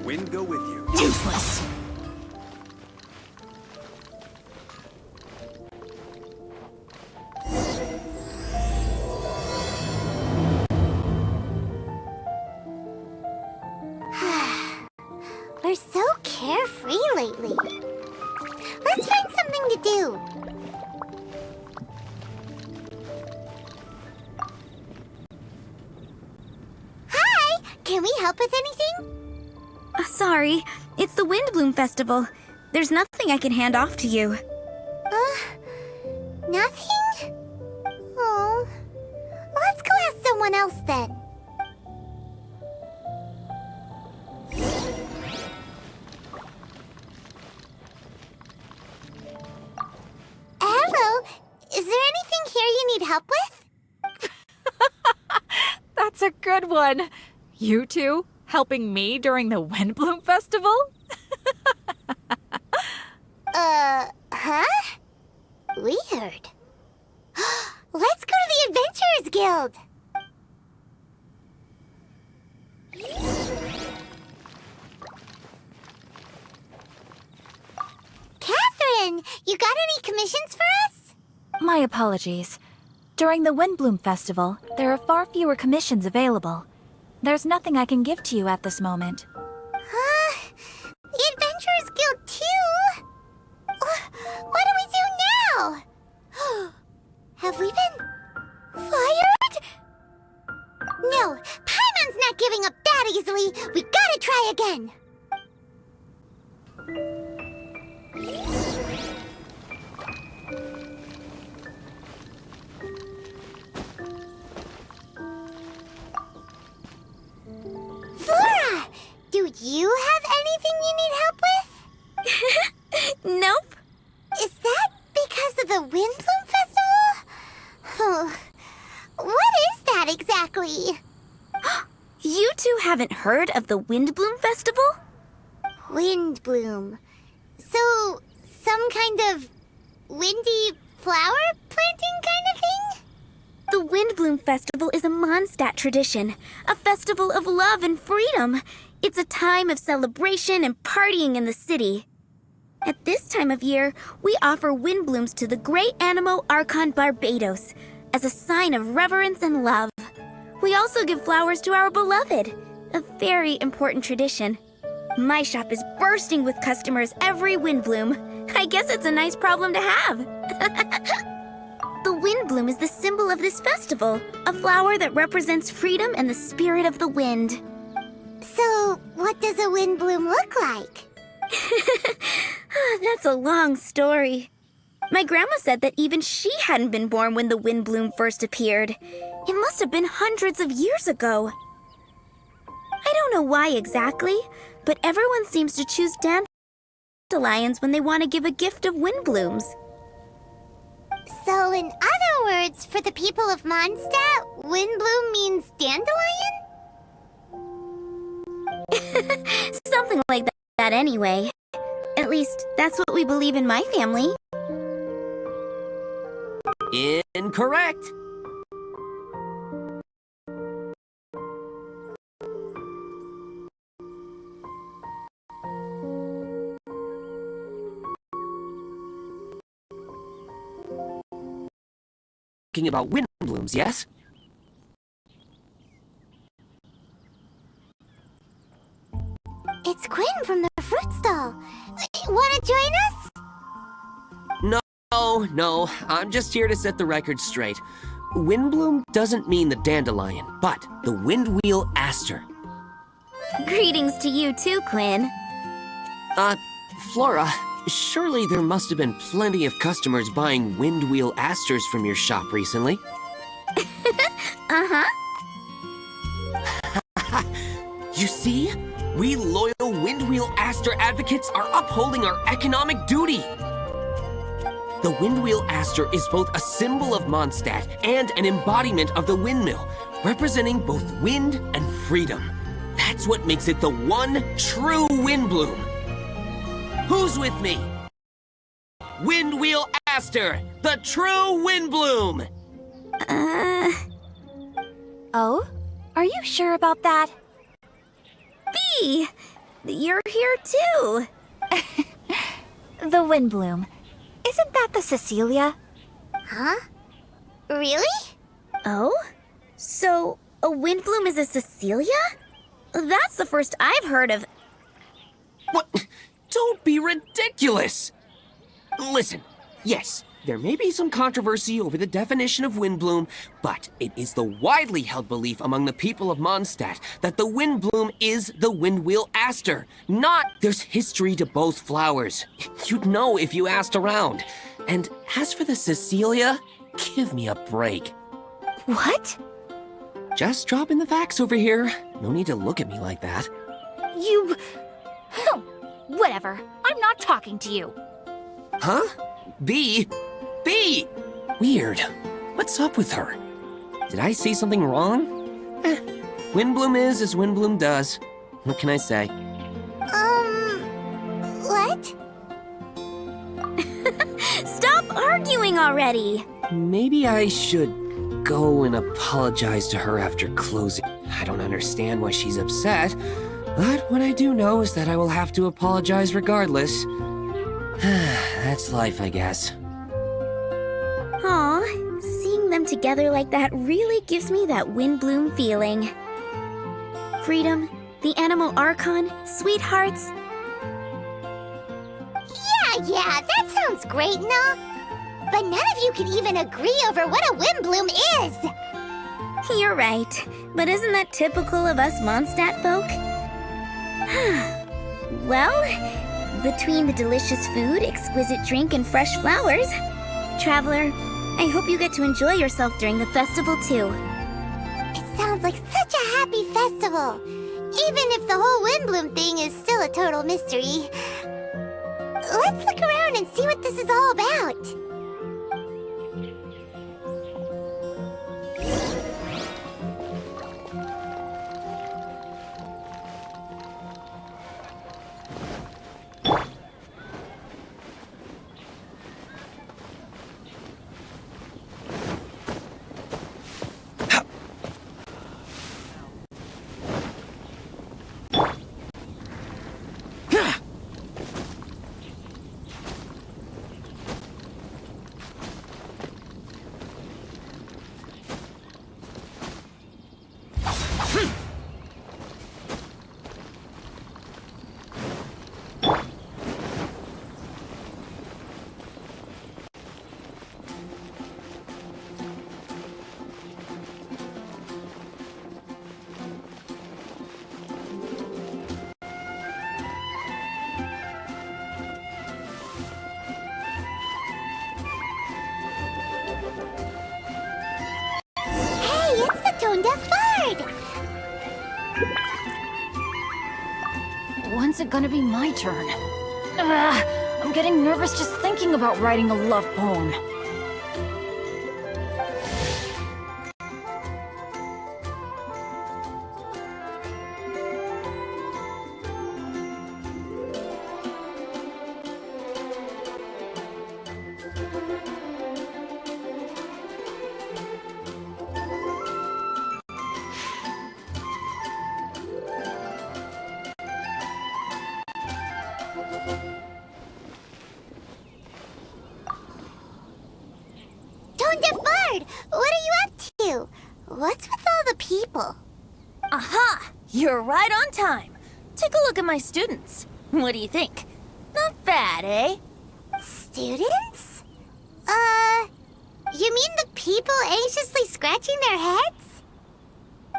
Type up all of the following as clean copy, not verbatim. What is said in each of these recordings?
Wind go with you. Useless. We're so carefree lately. Let's find something to do. Hi! Can we help with anything? Sorry, it's the Wind Bloom Festival. There's nothing I can hand off to you. Nothing? Oh. Let's go ask someone else then. Hello, is there anything here you need help with? That's a good one. You two helping me during the Windbloom Festival? Huh? Weird. Let's go to the Adventurers Guild! Catherine, you got any commissions for us? My apologies. During the Windbloom Festival, there are far fewer commissions available. There's nothing I can give to you at this moment. The Adventurers Guild too? What do we do now? Have we been fired? No, Paimon's not giving up that easily. We gotta try again. Flora, do you have anything you need help with? Nope. Is that because of the Windbloom Festival? Oh, what is that exactly? You two haven't heard of the Windbloom Festival? Windbloom. So, some kind of windy flower planting kind of thing? The Windbloom Festival is a Mondstadt tradition, a festival of love and freedom. It's a time of celebration and partying in the city. At this time of year, we offer windblooms to the great Animo Archon Barbados as a sign of reverence and love. We also give flowers to our beloved, a very important tradition. My shop is bursting with customers every windbloom. I guess it's a nice problem to have. The windbloom is the symbol of this festival, a flower that represents freedom and the spirit of the wind. So, what does a windbloom look like? That's a long story. My grandma said that even she hadn't been born when the windbloom first appeared. It must have been hundreds of years ago. I don't know why exactly, but everyone seems to choose dandelions when they want to give a gift of windblooms. So, in other words, for the people of Mondstadt, windbloom means dandelion? Something like that anyway. At least, that's what we believe in my family. Incorrect. Talking about wind blooms, yes? It's Quinn from the fruit stall. Wanna join us? No, I'm just here to set the record straight. Windbloom doesn't mean the dandelion, but the windwheel aster. Greetings to you too, Quinn. Flora, surely there must have been plenty of customers buying windwheel asters from your shop recently. Uh-huh. You see? We loyal windwheel aster advocates are upholding our economic duty. The windwheel aster is both a symbol of Mondstadt and an embodiment of the windmill, representing both wind and freedom. That's what makes it the one true windbloom. Who's with me? Windwheel Aster, the true Windbloom! Oh? Are you sure about that? Bee! You're here too! The Windbloom. Isn't that the Cecilia? Huh? Really? Oh? So, a Windbloom is a Cecilia? That's the first I've heard of. What? Don't be ridiculous! Listen, yes, there may be some controversy over the definition of Windbloom, but it is the widely held belief among the people of Mondstadt that the Windbloom is the Windwheel Aster, not there's history to both flowers. You'd know if you asked around. And as for the Cecilia, give me a break. What? Just dropping the facts over here. No need to look at me like that. You... Whatever. I'm not talking to you. Huh? Bee? Bee! Weird. What's up with her? Did I say something wrong? Windbloom is as Windbloom does. What can I say? What? Stop arguing already! Maybe I should go and apologize to her after closing. I don't understand why she's upset, but what I do know is that I will have to apologize regardless. That's life, I guess. Aw, seeing them together like that really gives me that Windbloom feeling. Freedom, the Animal Archon, sweethearts. Yeah, that sounds great and all. But none of you can even agree over what a Windbloom is. You're right, but isn't that typical of us Mondstadt folk? Well, between the delicious food, exquisite drink, and fresh flowers, Traveler, I hope you get to enjoy yourself during the festival too. It sounds like such a happy festival. Even if the whole Windbloom thing is still a total mystery. Let's look around and see what this is all about. Tone-deaf bird! When's it gonna be my turn? Ugh, I'm getting nervous just thinking about writing a love poem. Tone-deaf bird! What are you up to? What's with all the people? Aha! You're right on time. Take a look at my students. What do you think? Not bad, eh? Students? You mean the people anxiously scratching their heads?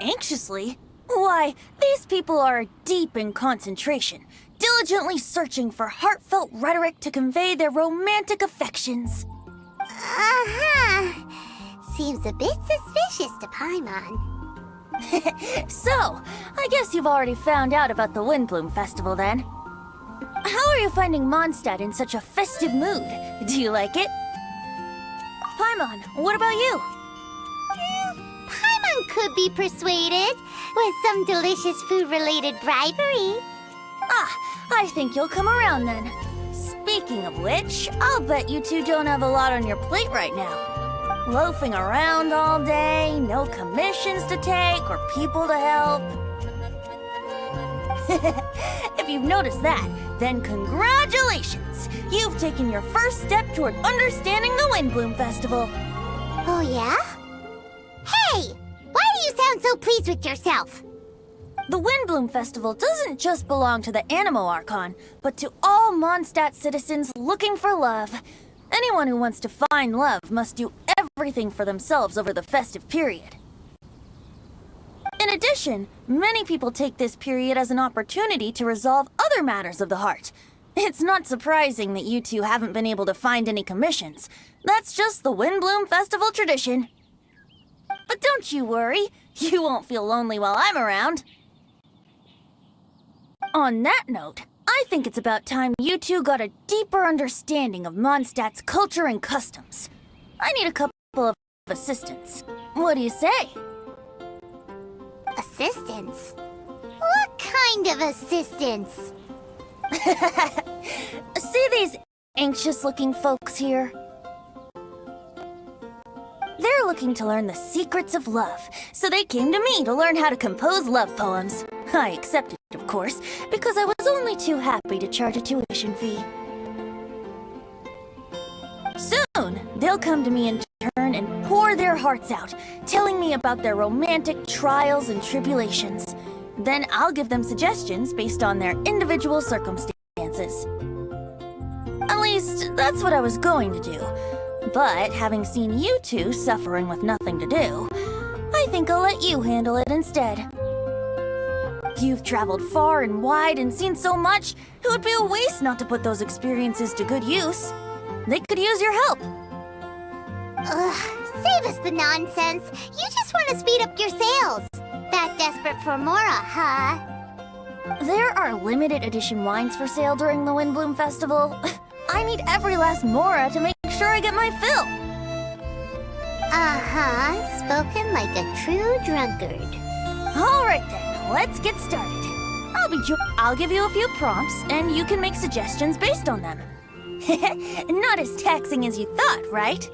Anxiously? Why, these people are deep in concentration, diligently searching for heartfelt rhetoric to convey their romantic affections. Uh-huh. Seems a bit suspicious to Paimon. So, I guess you've already found out about the Windbloom Festival then. How are you finding Mondstadt in such a festive mood? Do you like it? Paimon, what about you? Paimon could be persuaded with some delicious food-related bribery. Ah, I think you'll come around then. Speaking of which, I'll bet you two don't have a lot on your plate right now. Loafing around all day, no commissions to take or people to help. If you've noticed that, then congratulations! You've taken your first step toward understanding the Windbloom Festival. Oh, yeah? Hey! Why do you sound so pleased with yourself? The Windbloom Festival doesn't just belong to the Animo Archon, but to all Mondstadt citizens looking for love. Anyone who wants to find love must do everything for themselves over the festive period. In addition, many people take this period as an opportunity to resolve other matters of the heart. It's not surprising that you two haven't been able to find any commissions. That's just the Windbloom Festival tradition. But don't you worry, you won't feel lonely while I'm around. On that note, I think it's about time you two got a deeper understanding of Mondstadt's culture and customs. I need a couple of assistants. What do you say? Assistance? What kind of assistance? See these anxious-looking folks here? They're looking to learn the secrets of love, so they came to me to learn how to compose love poems. I accepted, of course, because I was only too happy to charge a tuition fee. Soon, they'll come to me in turn and pour their hearts out, telling me about their romantic trials and tribulations. Then I'll give them suggestions based on their individual circumstances. At least, that's what I was going to do. But having seen you two suffering with nothing to do, I think I'll let you handle it instead. You've traveled far and wide and seen so much, it would be a waste not to put those experiences to good use. They could use your help. Ugh, save us the nonsense. You just want to speed up your sales. That desperate for Mora, huh? There are limited edition wines for sale during the Windbloom Festival. I need every last Mora to make sure I get my fill. Uh-huh, spoken like a true drunkard. All right then, let's get started. I'll give you a few prompts, and you can make suggestions based on them. Not as taxing as you thought, right?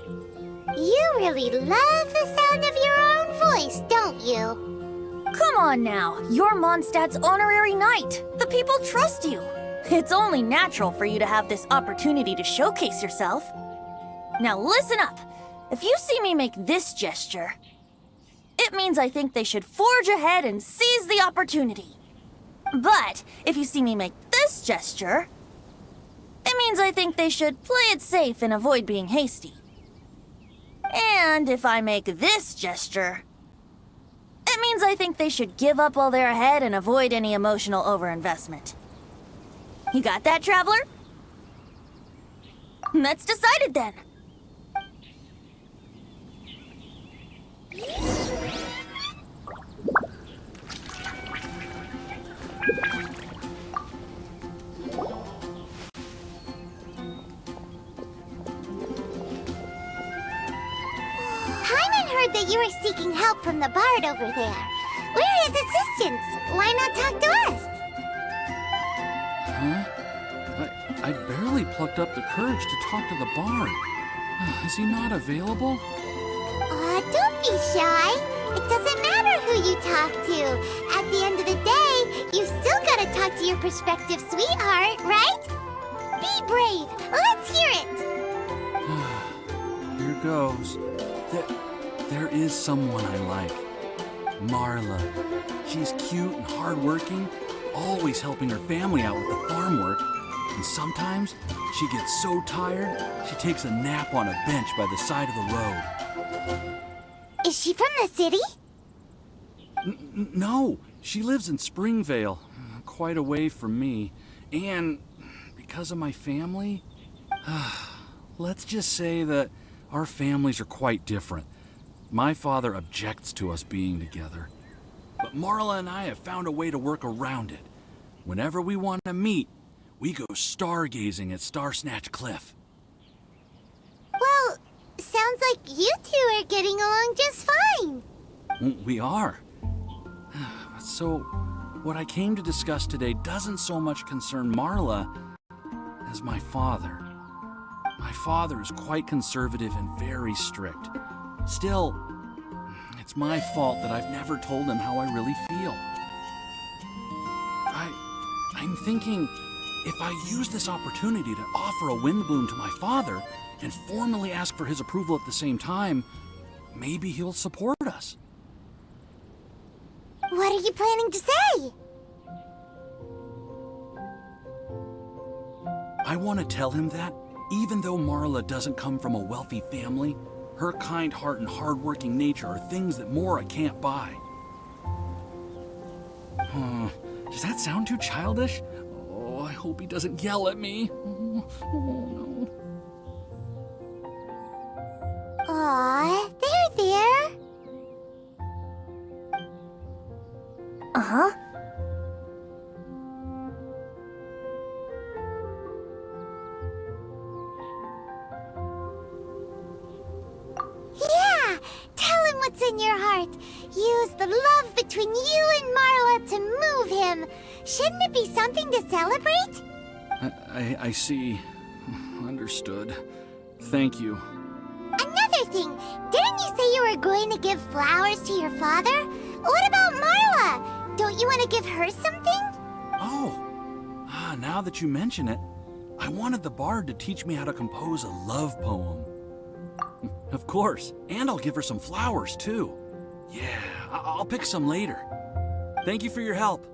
You really love the sound of your own voice, don't you? Come on now, you're Mondstadt's honorary knight. The people trust you. It's only natural for you to have this opportunity to showcase yourself. Now listen up. If you see me make this gesture, it means I think they should forge ahead and seize the opportunity. But if you see me make this gesture, it means I think they should play it safe and avoid being hasty. And if I make this gesture, it means I think they should give up while they're ahead and avoid any emotional overinvestment. You got that, traveler? That's decided then. Paimon heard that you were seeking help from the bard over there. We're his assistants. Why not talk to us? Huh? I barely plucked up the courage to talk to the bard. Is he not available? Don't be shy. It doesn't matter who you talk to. At the end of the day, you still gotta talk to your prospective sweetheart, right? Be brave. Let's hear it. Here goes. There is someone I like. Marla. She's cute and hardworking, always helping her family out with the farm work. And sometimes she gets so tired, she takes a nap on a bench by the side of the road. Is she from the city? No, she lives in Springvale, quite away from me. And because of my family, let's just say that our families are quite different. My father objects to us being together. But Marla and I have found a way to work around it. Whenever we want to meet, we go stargazing at Starsnatch Cliff. Well, sounds like you two are getting along just fine. We are. So, what I came to discuss today doesn't so much concern Marla as my father. My father is quite conservative and very strict. Still, it's my fault that I've never told him how I really feel. I'm thinking if I use this opportunity to offer a wind bloom to my father and formally ask for his approval at the same time, maybe he'll support us. What are you planning to say? I want to tell him that, even though Marla doesn't come from a wealthy family, her kind heart and hardworking nature are things that Mora can't buy. Does that sound too childish? Oh, I hope he doesn't yell at me. Oh, no. Aw, there. Uh-huh. Yeah, tell him what's in your heart. Use the love between you and Marla to move him. Shouldn't it be something to celebrate? I see. Understood. Thank you. Another thing, didn't you say you were going to give flowers to your father? What about Marla? Don't you want to give her something? Oh, now that you mention it, I wanted the bard to teach me how to compose a love poem. Of course, and I'll give her some flowers too. Yeah, I'll pick some later. Thank you for your help.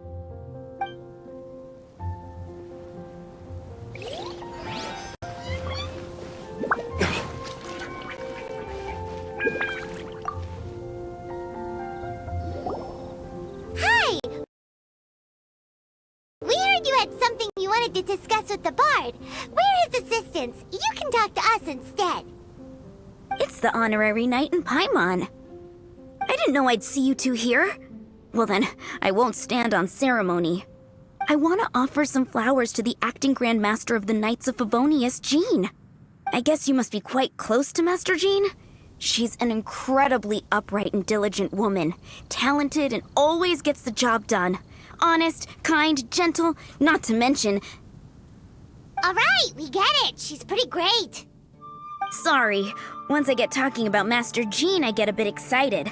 Hi! We heard you had something you wanted to discuss with the bard. We're his assistants. You can talk to us instead. It's the honorary knight in Paimon. I didn't know I'd see you two here. Well then, I won't stand on ceremony. I want to offer some flowers to the acting Grand Master of the Knights of Favonius, Jean. I guess you must be quite close to Master Jean? She's an incredibly upright and diligent woman, talented and always gets the job done. Honest, kind, gentle, not to mention... All right, we get it. She's pretty great. Sorry, once I get talking about Master Jean, I get a bit excited.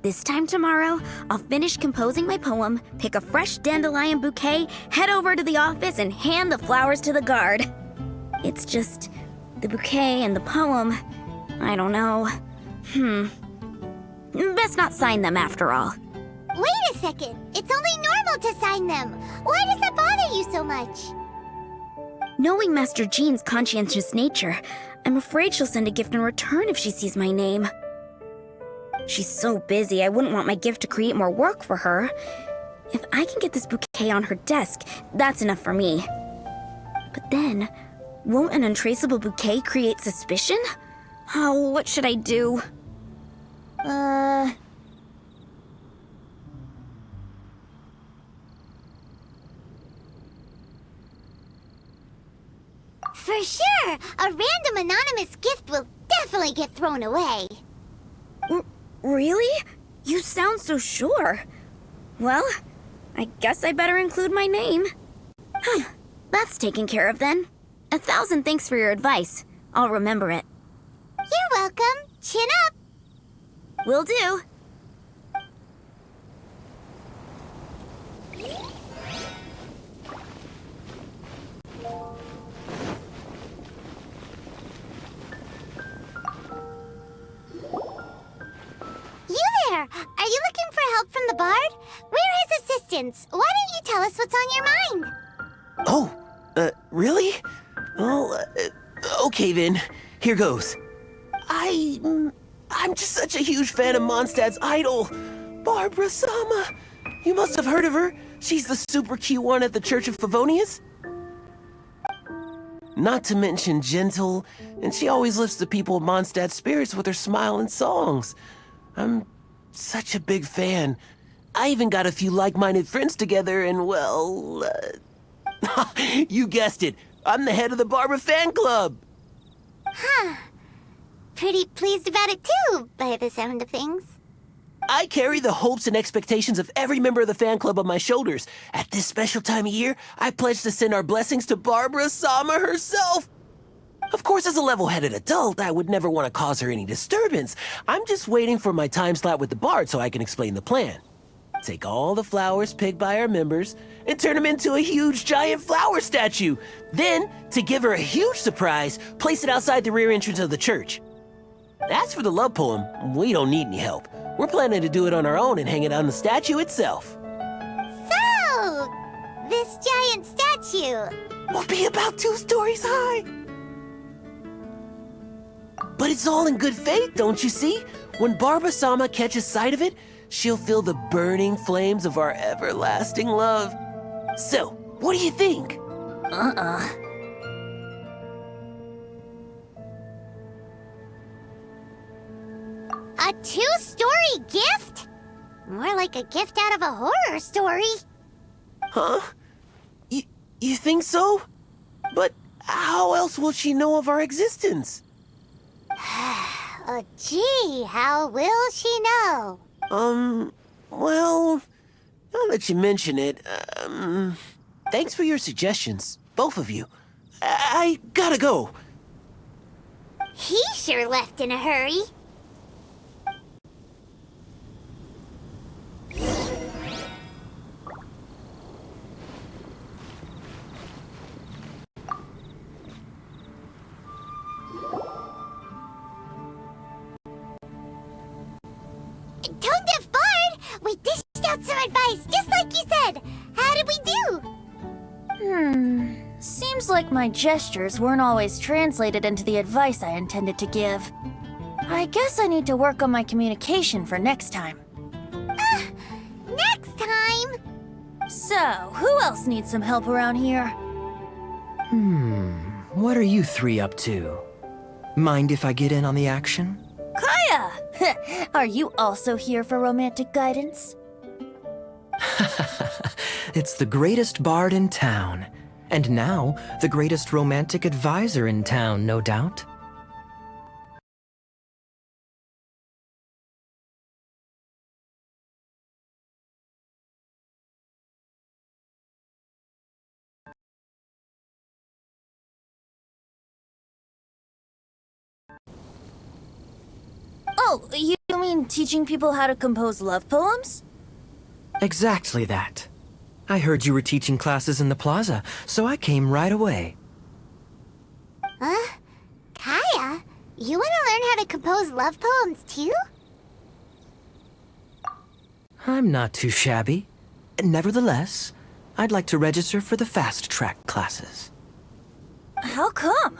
This time tomorrow, I'll finish composing my poem, pick a fresh dandelion bouquet, head over to the office, and hand the flowers to the guard. It's just... the bouquet and the poem... I don't know. Best not sign them after all. Wait a second. It's only normal to sign them. Why does that bother you so much? Knowing Master Jean's conscientious nature, I'm afraid she'll send a gift in return if she sees my name. She's so busy, I wouldn't want my gift to create more work for her. If I can get this bouquet on her desk, that's enough for me. But then, won't an untraceable bouquet create suspicion? Oh, what should I do? For sure, a random anonymous gift will definitely get thrown away. Really? You sound so sure. Well, I guess I better include my name. That's taken care of then. 1,000 thanks for your advice. I'll remember it. You're welcome. Chin up. Will do. You there! Are you looking for help from the bard? We're his assistants. Why don't you tell us what's on your mind? Oh, really? Well, okay then. Here goes. I'm just such a huge fan of Mondstadt's idol, Barbara Sama. You must have heard of her. She's the super cute one at the Church of Favonius. Not to mention gentle, and she always lifts the people of Mondstadt's spirits with her smile and songs. I'm such a big fan. I even got a few like-minded friends together and, well... you guessed it. I'm the head of the Barbara fan club. Huh. Pretty pleased about it too, by the sound of things. I carry the hopes and expectations of every member of the fan club on my shoulders. At this special time of year, I pledge to send our blessings to Barbara Sama herself. Of course, as a level-headed adult, I would never want to cause her any disturbance. I'm just waiting for my time slot with the bard so I can explain the plan. Take all the flowers picked by our members and turn them into a huge giant flower statue. Then, to give her a huge surprise, place it outside the rear entrance of the church. As for the love poem, we don't need any help. We're planning to do it on our own and hang it on the statue itself. So, this giant statue Will be about 2 stories high. But it's all in good faith, don't you see? When Barbara-sama catches sight of it, she'll feel the burning flames of our everlasting love. So, what do you think? A 2-story gift? More like a gift out of a horror story. Huh? You think so? But how else will she know of our existence? Oh, gee, how will she know? Well, now that you mention it, thanks for your suggestions, both of you. I gotta go. He sure left in a hurry. Tone Deaf Bard! We dished out some advice, just like you said. How did we do? Seems like my gestures weren't always translated into the advice I intended to give. I guess I need to work on my communication for next time. Next time! So, who else needs some help around here? What are you 3 up to? Mind if I get in on the action? Kaya! Are you also here for romantic guidance? It's the greatest bard in town. And now, the greatest romantic advisor in town, no doubt. Oh, you mean teaching people how to compose love poems? Exactly that. I heard you were teaching classes in the plaza, so I came right away. Huh? Kaya, you want to learn how to compose love poems too? I'm not too shabby. Nevertheless, I'd like to register for the fast-track classes. How come?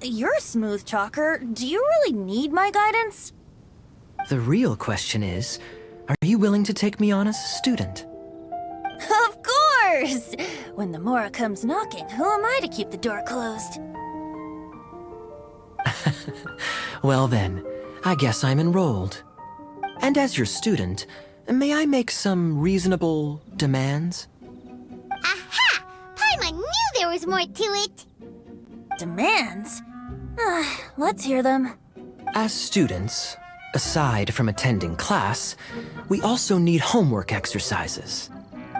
You're a smooth talker. Do you really need my guidance? The real question is, are you willing to take me on as a student? Of course! When the Mora comes knocking, who am I to keep the door closed? Well then, I guess I'm enrolled. And as your student, may I make some reasonable demands? Aha! Paimon knew there was more to it! Demands? Let's hear them. As students, aside from attending class, we also need homework exercises.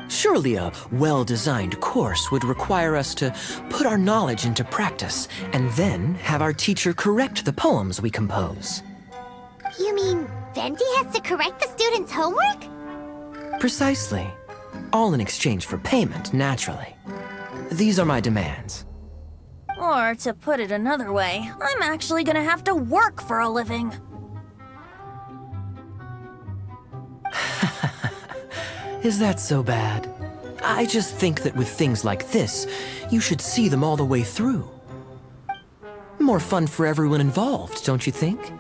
Surely a well-designed course would require us to put our knowledge into practice and then have our teacher correct the poems we compose. You mean Venti has to correct the students' homework? Precisely. All in exchange for payment, naturally. These are my demands. Or, to put it another way, I'm actually gonna have to work for a living. Is that so bad? I just think that with things like this, you should see them all the way through. More fun for everyone involved, don't you think?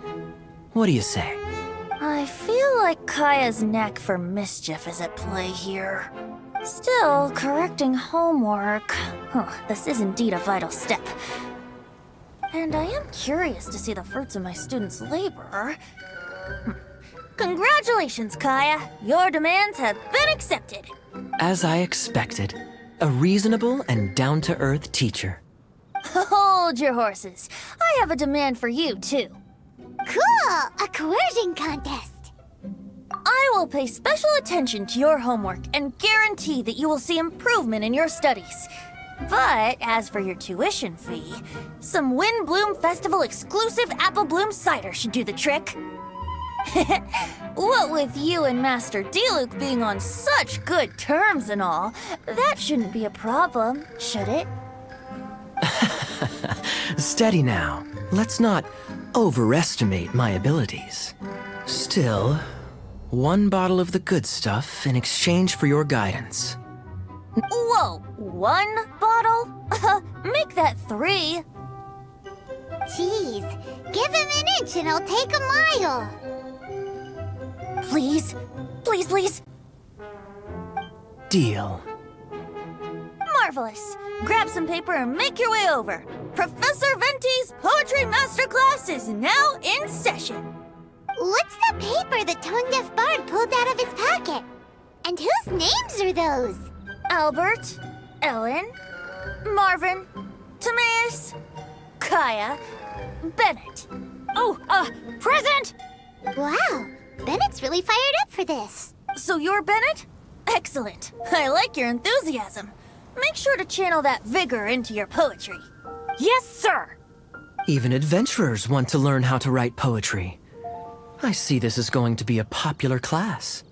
What do you say? I feel like Kaya's knack for mischief is at play here. Still, correcting homework. This is indeed a vital step. And I am curious to see the fruits of my students' labor. Congratulations, Kaya! Your demands have been accepted! As I expected, a reasonable and down-to-earth teacher. Hold your horses. I have a demand for you, too. Cool! A coercion contest! I will pay special attention to your homework and guarantee that you will see improvement in your studies. But as for your tuition fee, some Wind Bloom Festival exclusive apple bloom cider should do the trick. What with you and Master Diluc being on such good terms and all, that shouldn't be a problem, should it? Steady now. Let's not overestimate my abilities. Still, one bottle of the good stuff in exchange for your guidance. Whoa, one bottle? Make that 3. Jeez, give him an inch and I'll take a mile. Please, please, please. Deal. Marvelous. Grab some paper and make your way over. Professor Venti's Poetry Masterclass is now in session. What's the paper the tone-deaf bard pulled out of his pocket? And whose names are those? Albert, Ellen, Marvin, Timaeus, Kaya, Bennett. Oh, present! Wow, Bennett's really fired up for this. So you're Bennett? Excellent. I like your enthusiasm. Make sure to channel that vigor into your poetry. Yes, sir! Even adventurers want to learn how to write poetry. I see this is going to be a popular class.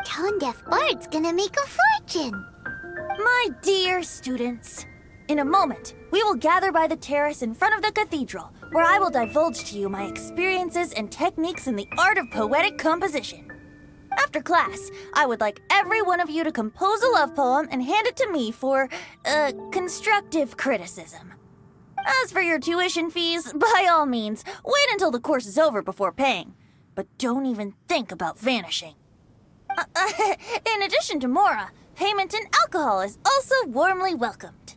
Tone-deaf bard's gonna make a fortune. My dear students, in a moment, we will gather by the terrace in front of the cathedral, where I will divulge to you my experiences and techniques in the art of poetic composition. After class, I would like every one of you to compose a love poem and hand it to me for, constructive criticism. As for your tuition fees, by all means, wait until the course is over before paying. But don't even think about vanishing. In addition to Mora, payment in alcohol is also warmly welcomed.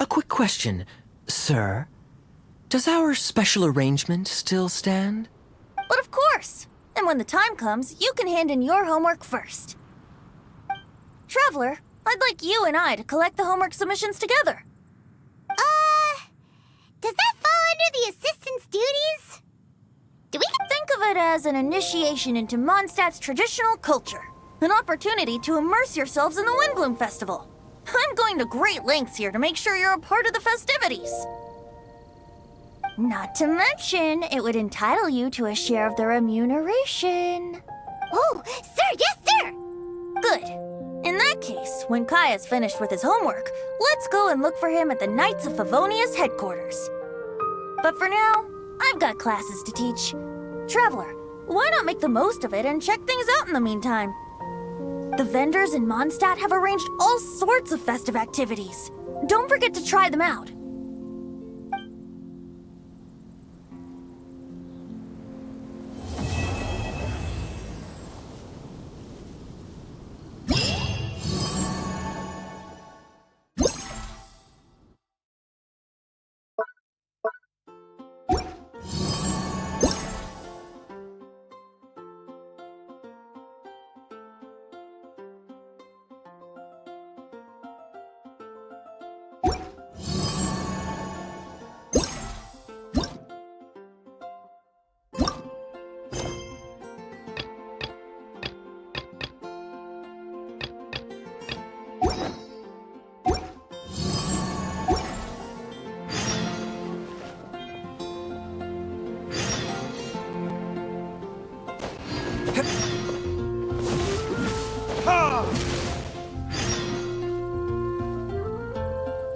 A quick question, sir. Does our special arrangement still stand? But of course! And when the time comes, you can hand in your homework first. Traveler, I'd like you and I to collect the homework submissions together. Does that fall under the assistant's duties? Do we Think of it as an initiation into Mondstadt's traditional culture. An opportunity to immerse yourselves in the Windbloom Festival. I'm going to great lengths here to make sure you're a part of the festivities. Not to mention, it would entitle you to a share of the remuneration. Oh, sir, yes, sir! Good. In that case, when Kaya's finished with his homework, let's go and look for him at the Knights of Favonius headquarters. But for now, I've got classes to teach. Traveler, why not make the most of it and check things out in the meantime? The vendors in Mondstadt have arranged all sorts of festive activities. Don't forget to try them out.